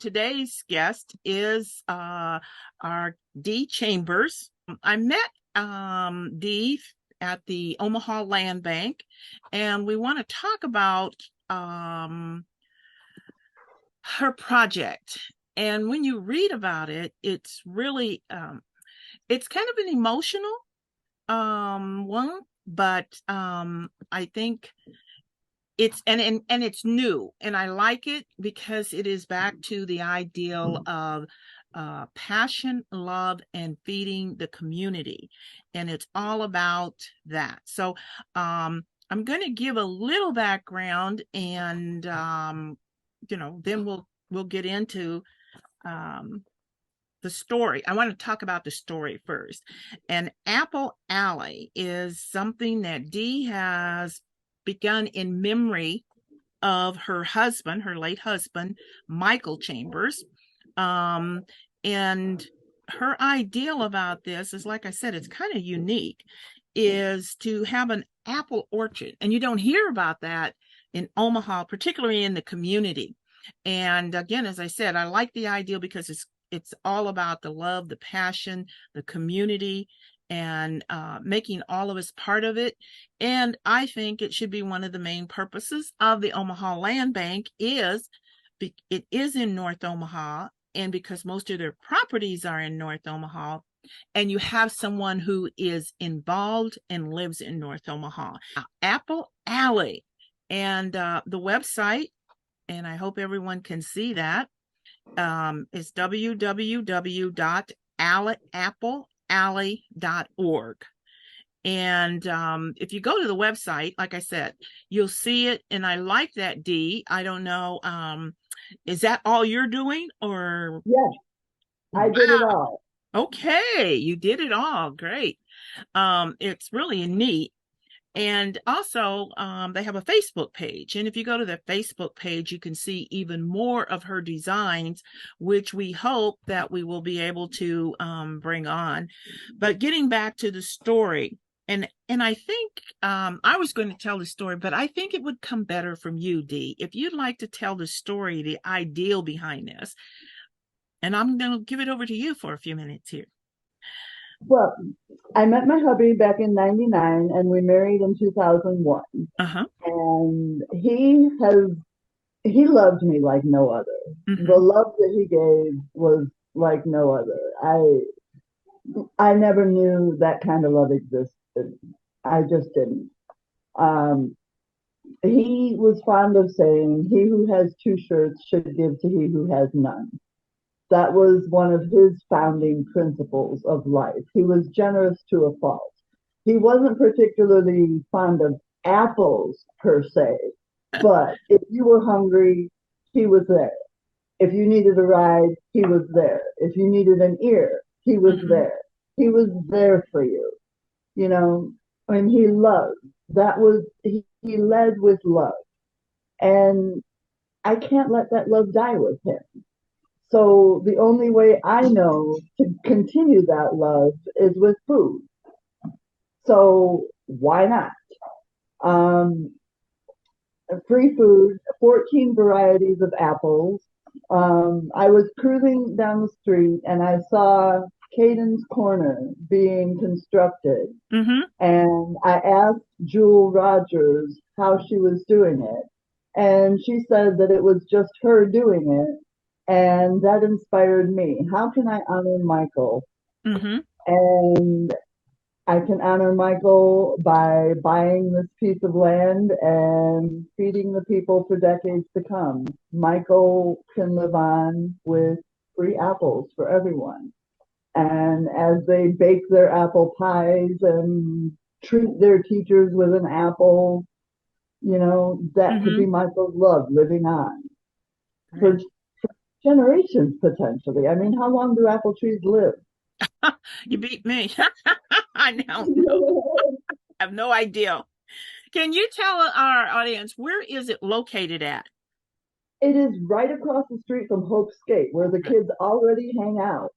today's guest is our Dee Chambers. I met Dee at the Omaha Land Bank, and we want to talk about her project. And when you read about it, it's really it's kind of an emotional one, but I think it's and it's new, and I like it because it is back to the ideal of passion, love, and feeding the community, and it's all about that. So I'm going to give a little background, and then we'll get into the story. I want to talk about the story first. And Apple Alley is something that Dee has begun in memory of her husband, her late husband, Michael Chambers. And her ideal about this is, like I said, it's kind of unique, is to have an apple orchard. And you don't hear about that in Omaha, particularly in the community. And again, as I said, I like the ideal because it's all about the love, the passion, the community, and making all of us part of it. And I think it should be one of the main purposes of the Omaha Land Bank it is in North Omaha, and because most of their properties are in North Omaha, and you have someone who is involved and lives in North Omaha. Apple Alley, and the website, and I hope everyone can see that, is www.applealley.org. And if you go to the website, like I said, you'll see it. And I like that, Dee. I don't know. Is that all you're doing, or? Yes, I did it all. Okay, you did it all. Great. It's really neat. And also, they have a Facebook page. And if you go to the Facebook page, you can see even more of her designs, which we hope that we will be able to bring on. But getting back to the story, and I think I was going to tell the story, but I think it would come better from you, Dee, if you'd like to tell the story, the ideal behind this. And I'm going to give it over to you for a few minutes here. Well, I met my hubby back in '99 and we married in 2001. Uh-huh. And he loved me like no other. Mm-hmm. The love that he gave was like no other. I never knew that kind of love existed. I just didn't. He was fond of saying, "He who has two shirts should give to he who has none." That was one of his founding principles of life. He was generous to a fault. He wasn't particularly fond of apples per se, but if you were hungry, he was there. If you needed a ride, he was there. If you needed an ear, he was there. He was there for you. You know, I mean, he loved. He led with love. And I can't let that love die with him. So the only way I know to continue that love is with food. So why not? Free food, 14 varieties of apples. I was cruising down the street and I saw Caden's Corner being constructed. Mm-hmm. And I asked Jewel Rogers how she was doing it. And she said that it was just her doing it. And that inspired me. How can I honor Michael? Mm-hmm. And I can honor Michael by buying this piece of land and feeding the people for decades to come. Michael can live on with free apples for everyone. And as they bake their apple pies and treat their teachers with an apple, that could be Michael's love living on. For generations, potentially. I mean, how long do apple trees live? You beat me. I now know. I have no idea. Can you tell our audience, where is it located at? It is right across the street from Hope Skate, where the kids already hang out.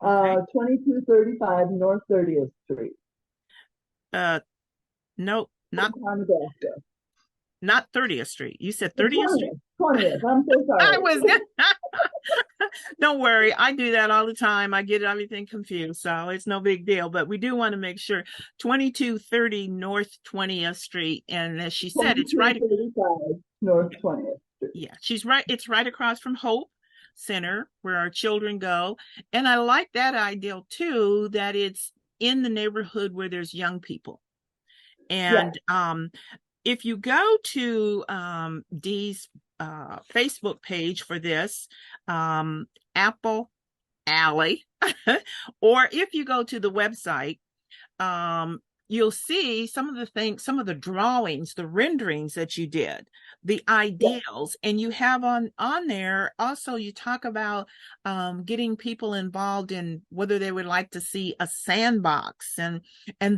2235 North 30th Street. No, not Nebraska. Not 30th Street. You said 30th Street? 20th. I'm so sorry. Don't worry, I do that all the time. I get everything confused, so it's no big deal. But we do want to make sure 2230 North 20th Street. And as she said, it's right. 2235 North 20th Street. Yeah, she's right. It's right across from Hope Center where our children go. And I like that ideal too, that it's in the neighborhood where there's young people. Yes, And if you go to Dee's Facebook page for this, Apple Alley, or if you go to the website, you'll see some of the things, some of the drawings, the renderings that you did, the yes, ideals, and you have on there also you talk about getting people involved in whether they would like to see a sandbox and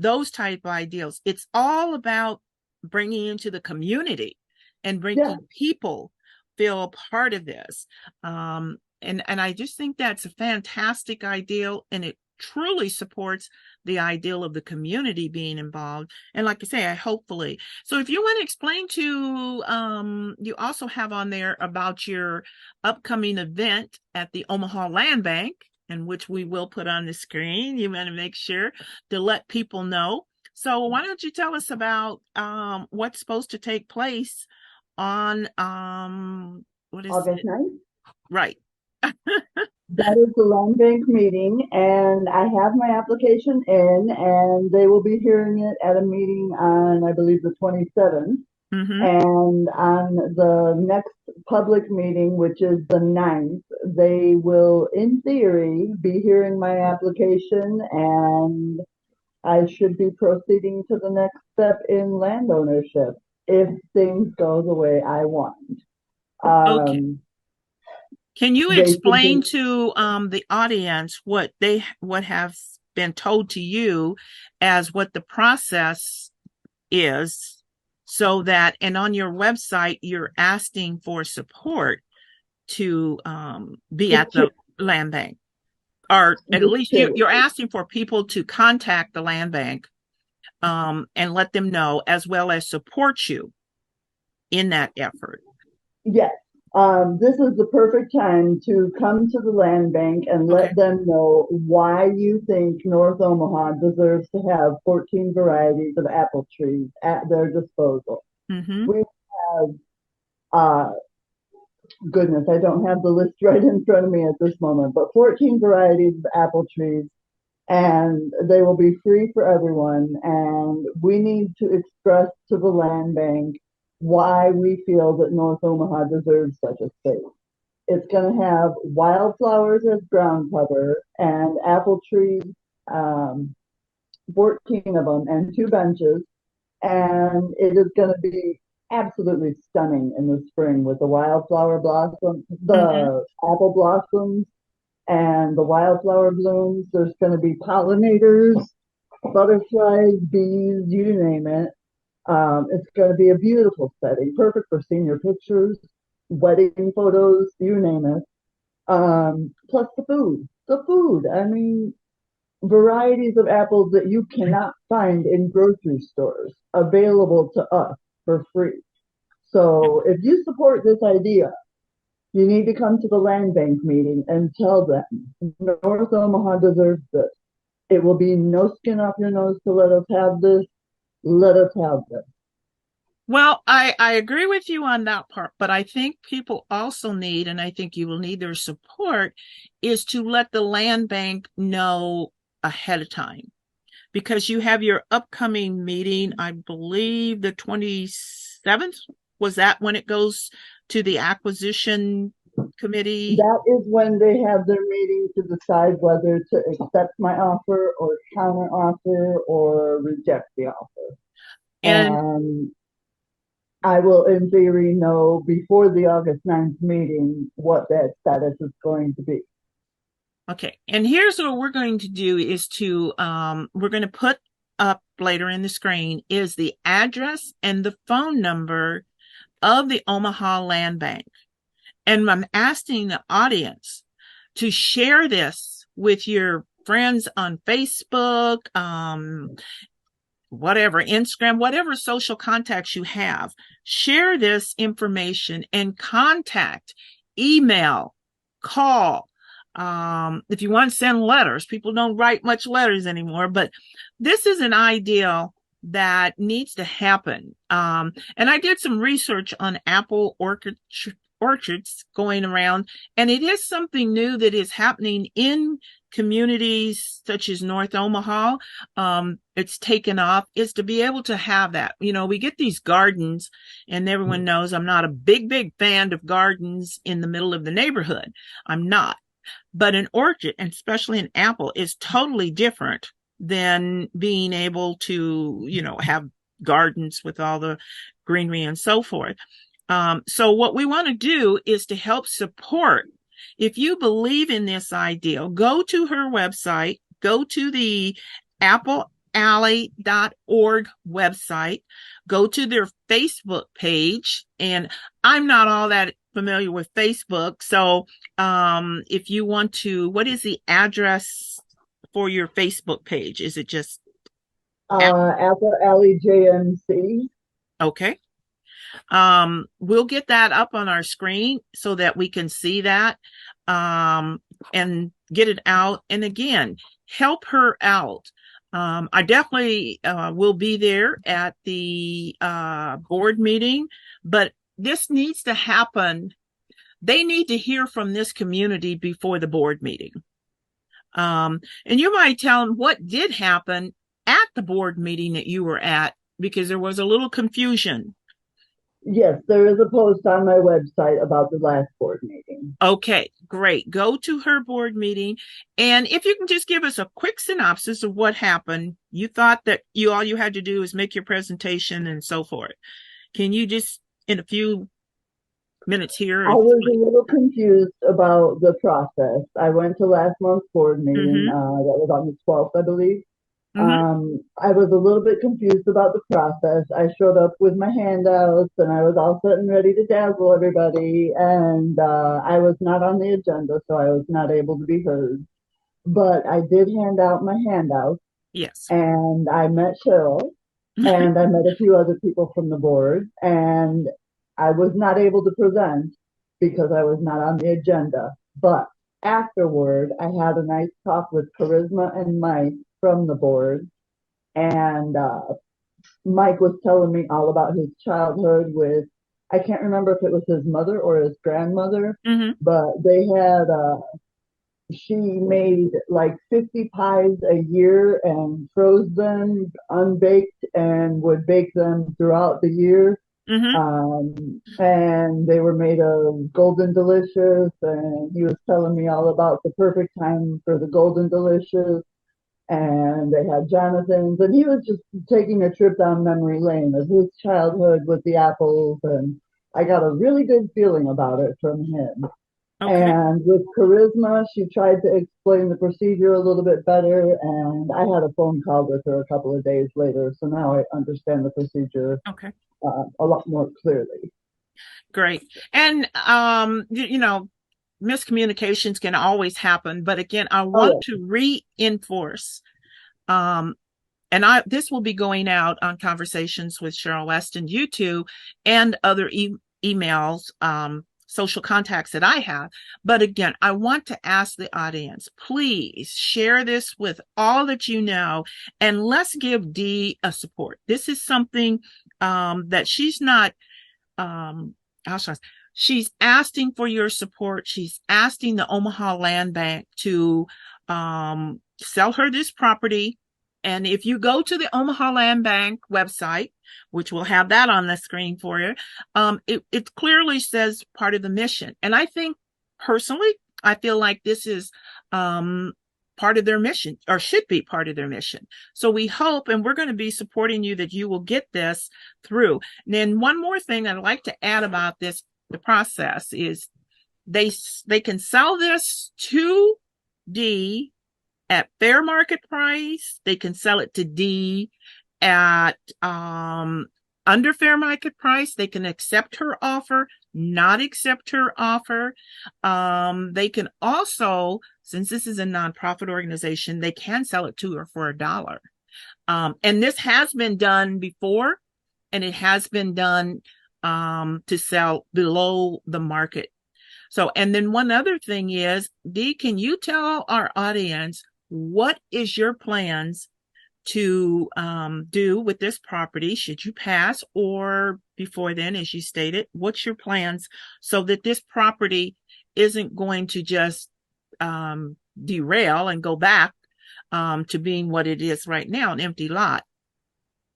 those type of ideals. It's all about bringing into the community and yes. making people feel a part of this. And I just think that's a fantastic ideal, and it truly supports the ideal of the community being involved. And like I say, I hopefully. So if you want to explain to, you also have on there about your upcoming event at the Omaha Land Bank, and which we will put on the screen. You want to make sure to let people know. So why don't you tell us about what's supposed to take place on what is August it? 9th. Right. That is the land bank meeting, and I have my application in, and they will be hearing it at a meeting on, I believe, the 27th. Mm-hmm. And on the next public meeting, which is the 9th, they will, in theory, be hearing my application, and I should be proceeding to the next step in land ownership if things go the way I want. Okay. Um, Can you they should explain be, to the audience what have been told to you as what the process is, so that, and on your website you're asking for support to be the, at the land bank, or at the least you're charity. asking for people to contact the land bank and let them know, as well as support you in that effort. Yes. This is the perfect time to come to the land bank and Okay. let them know why you think North Omaha deserves to have 14 varieties of apple trees at their disposal. Mm-hmm. We have, uh, goodness, I don't have the list right in front of me at this moment, but 14 varieties of apple trees, and they will be free for everyone. And we need to express to the land bank why we feel that North Omaha deserves such a space. It's going to have wildflowers as ground cover and apple trees, um, 14 of them, and two benches. And it is going to be absolutely stunning in the spring with the wildflower blossom, Mm-hmm. the apple blossoms, and the wildflower blooms. There's going to be pollinators, butterflies, bees, you name it. It's going to be a beautiful setting, perfect for senior pictures, wedding photos, you name it. Plus the food. The food. I mean, varieties of apples that you cannot find in grocery stores available to us for free. So if you support this idea, you need to come to the land bank meeting and tell them North Omaha deserves this. It will be no skin off your nose to let us have this. Let us have this. Well, I agree with you on that part, but I think people also need, and I think you will need their support, is to let the land bank know ahead of time, because you have your upcoming meeting, I believe the 27th. Was that when it goes to the acquisition committee? That is when they have their meeting to decide whether to accept my offer or counter offer or reject the offer. And And I will, in theory, know before the August 9th meeting what that status is going to be. okay, and here's what we're going to do is to we're going to put up later in the screen is the address and the phone number of the Omaha Land Bank. And I'm asking the audience to share this with your friends on Facebook, whatever, Instagram, whatever social contacts you have. Share this information and contact, email, call, If you want to send letters, people don't write much letters anymore, but this is an ideal that needs to happen. And I did some research on apple orchards going around, and it is something new that is happening in communities such as North Omaha. It's taken off, is to be able to have that. You know, we get these gardens, and everyone knows I'm not a big fan of gardens in the middle of the neighborhood. I'm not. But an orchard, and especially an apple, is totally different than being able to, you know, have gardens with all the greenery and so forth. So what we want to do is to help support. If you believe in this ideal, go to her website, go to the applealley.org website, go to their Facebook page. And I'm not all that familiar with Facebook. So if you want to, what is the address for your Facebook page? Is it just Apple Alley JMC. okay? We'll get that up on our screen so that we can see that and get it out. And again, help her out. I definitely will be there at the board meeting, but this needs to happen. They need to hear from this community before the board meeting. And you might tell them what did happen at the board meeting that you were at, because there was a little confusion. Yes, there is a post on my website about the last board meeting. Okay, great. Go to her board meeting. And if you can just give us a quick synopsis of what happened. You thought that all you had to do is make your presentation and so forth. Can you just, in a few minutes here? I was a little confused about the process. I went to last month's board meeting, that was on the 12th, I believe. I was a little bit confused about the process. I showed up with my handouts and I was all set and ready to dazzle everybody. And I was not on the agenda, so I was not able to be heard. But I did hand out my handouts. Yes. And I met Cheryl and I met a few other people from the board. And I was not able to present because I was not on the agenda. But afterward, I had a nice talk with Charisma and Mike from the board. And Mike was telling me all about his childhood with, I can't remember if it was his mother or his grandmother, but they had, she made like 50 pies a year and froze them unbaked and would bake them throughout the year. And they were made of Golden Delicious, and he was telling me all about the perfect time for the Golden Delicious. And they had Jonathan's, and he was just taking a trip down memory lane of his childhood with the apples, and I got a really good feeling about it from him. Okay. And with Charisma, she tried to explain the procedure a little bit better, and I had a phone call with her a couple of days later, so now I understand the procedure a lot more clearly. Great. And, you know, miscommunications can always happen, but again, I want to reinforce, and this will be going out on Conversations with Cheryl Weston, YouTube, and other emails, social contacts that I have. But again, I want to ask the audience, please share this with all that you know, and let's give Dee a support. This is something that she's not, she's asking for your support. She's asking the Omaha Land Bank to sell her this property. And if you go to the Omaha Land Bank website, which we'll have that on the screen for you, it clearly says part of the mission. And I think personally, I feel like this is part of their mission, or should be part of their mission. So we hope, and we're going to be supporting you, that you will get this through. And then one more thing I'd like to add about this, the process, is they can sell this to Dee at fair market price. They can sell it to Dee at under fair market price. They can accept her offer, not accept her offer. They can also, since this is a nonprofit organization, they can sell it to her for $1. And this has been done before, and it has been done to sell below the market. So, and then one other thing is, Dee, can you tell our audience what is your plans to do with this property should you pass, or before then, as you stated, what's your plans so that this property isn't going to just derail and go back to being what it is right now, an empty lot?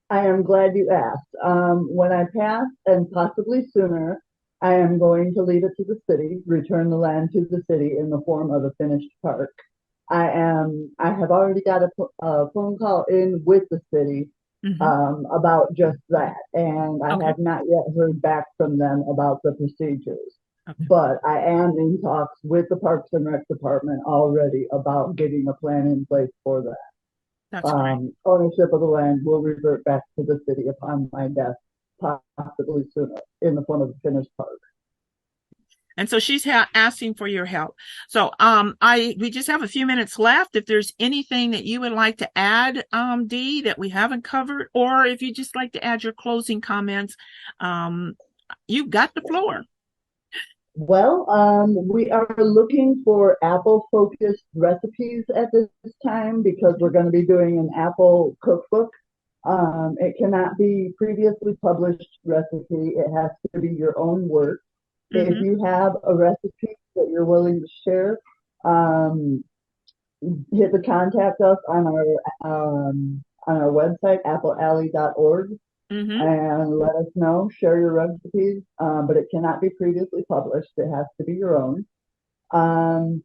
I am glad you asked. When I pass, and possibly sooner, I am going to leave it to the city, return the land to the city in the form of a finished park. I have already got a phone call in with the city Mm-hmm. about just that, and I Okay. have not yet heard back from them about the procedures. Okay. But I am in talks with the Parks and Rec Department already about getting a plan in place for that. That's great. Ownership of the land will revert back to the city upon my death, possibly sooner, in the form of a finished park. And so she's asking for your help. So we just have a few minutes left. If there's anything that you would like to add, Dee, that we haven't covered, or if you just like to add your closing comments, you've got the floor. Well, we are looking for apple-focused recipes at this time because we're going to be doing an apple cookbook. It cannot be previously published recipe. It has to be your own work. If Mm-hmm. you have a recipe that you're willing to share, um, hit the contact us on our website, applealley.org, Mm-hmm. and let us know. Share your recipes, but it cannot be previously published. It has to be your own. And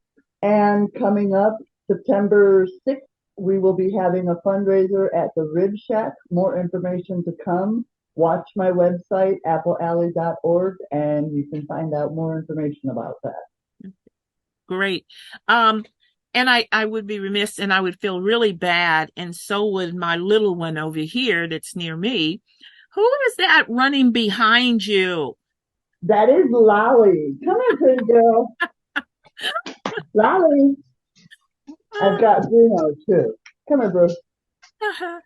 coming up September 6th, we will be having a fundraiser at the Rib Shack. More information to come. Watch my website, applealley.org, and you can find out more information about that. Great. And I would be remiss and I would feel really bad, and so would my little one over here that's near me. Who is that running behind you? That is Lolly. Come here, pretty girl. Lolly. I've got Bruno too. Come here, Bruce. All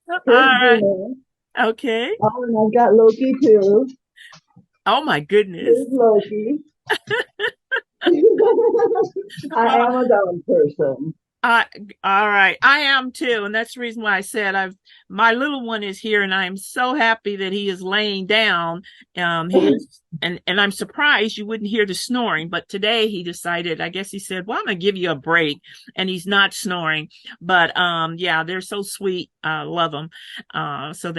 Here's right. Bruno. Okay. Oh, and I've got Loki too. Oh my goodness. Here's Loki. I Well, am a dog person. I all right. I am too, and that's the reason why I said my little one is here, and I'm so happy that he is laying down. He is, and I'm surprised you wouldn't hear the snoring, but today he decided, I guess he said, "Well, I'm gonna give you a break," and he's not snoring. But yeah, they're so sweet. Love them. So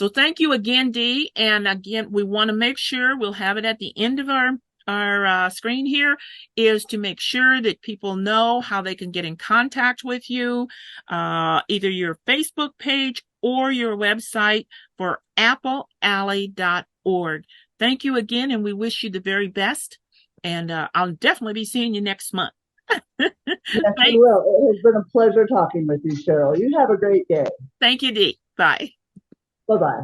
thank you again, Dee. And again, we want to make sure we'll have it at the end of our screen here, is to make sure that people know how they can get in contact with you, either your Facebook page or your website for applealley.org. Thank you again, and we wish you the very best. And I'll definitely be seeing you next month. Yes, we will. It has been a pleasure talking with you, Cheryl. You have a great day. Thank you, Dee. Bye. Bye bye.